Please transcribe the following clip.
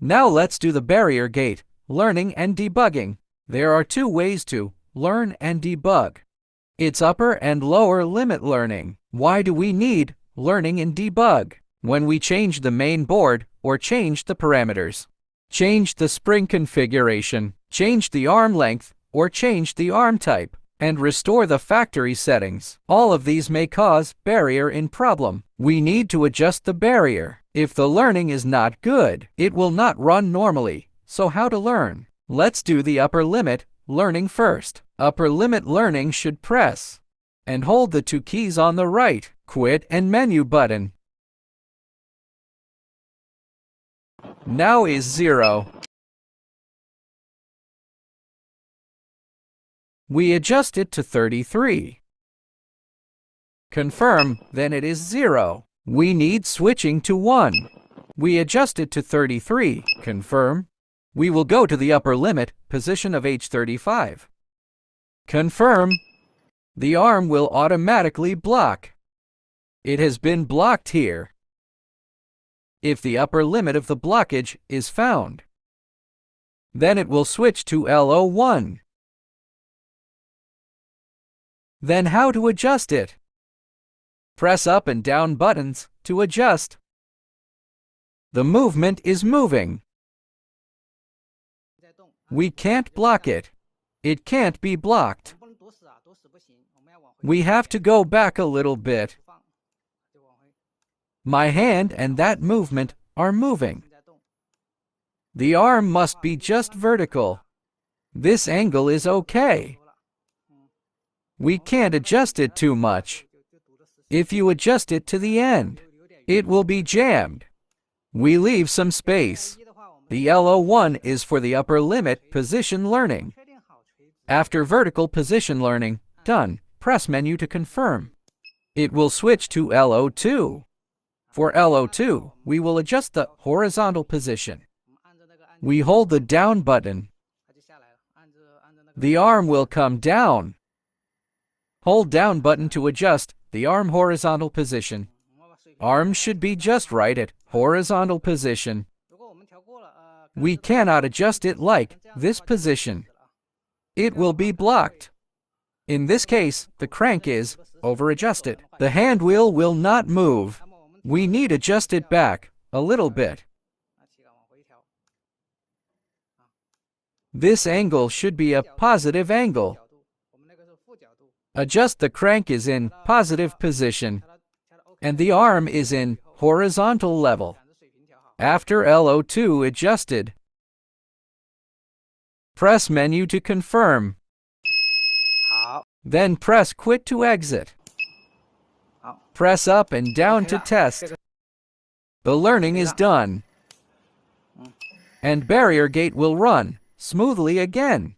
Now let's do the barrier gate, learning and debugging. There are two ways to learn and debug. It's upper and lower limit learning. Why do we need learning and debug? When we change the main board or change the parameters, change the spring configuration, change the arm length, or change the arm type, and restore the factory settings. All of these may cause barrier in problem. We need to adjust the barrier. If the learning is not good, it will not run normally. So how to learn? Let's do the upper limit learning first. Upper limit learning should press and hold the two keys on the right, quit and menu button. Now is 0. We adjust it to 33. Confirm, then it is 0. We need switching to 1. We adjust it to 33. Confirm. We will go to the upper limit position of H35. Confirm. The arm will automatically block. It has been blocked here. If the upper limit of the blockage is found, then it will switch to LO1. Then how to adjust it? Press up and down buttons to adjust. The movement is moving. We can't block it. It can't be blocked. We have to go back a little bit. My hand and that movement are moving. The arm must be just vertical. This angle is okay. We can't adjust it too much. If you adjust it to the end, it will be jammed. We leave some space. The LO1 is for the upper limit position learning. After vertical position learning done, press menu to confirm. It will switch to LO2. For LO2, we will adjust the horizontal position. We hold the down button. The arm will come down. Hold down button to adjust the arm horizontal position. Arm should be just right at horizontal position. We cannot adjust it like this position. It will be blocked. In this case, the crank is over-adjusted. The hand wheel will not move. We need to adjust it back a little bit. This angle should be a positive angle. Adjust the crank is in positive position, and the arm is in horizontal level. After LO2 adjusted, press menu to confirm. Then press quit to exit. Press up and down to test. The learning is done, and barrier gate will run smoothly again.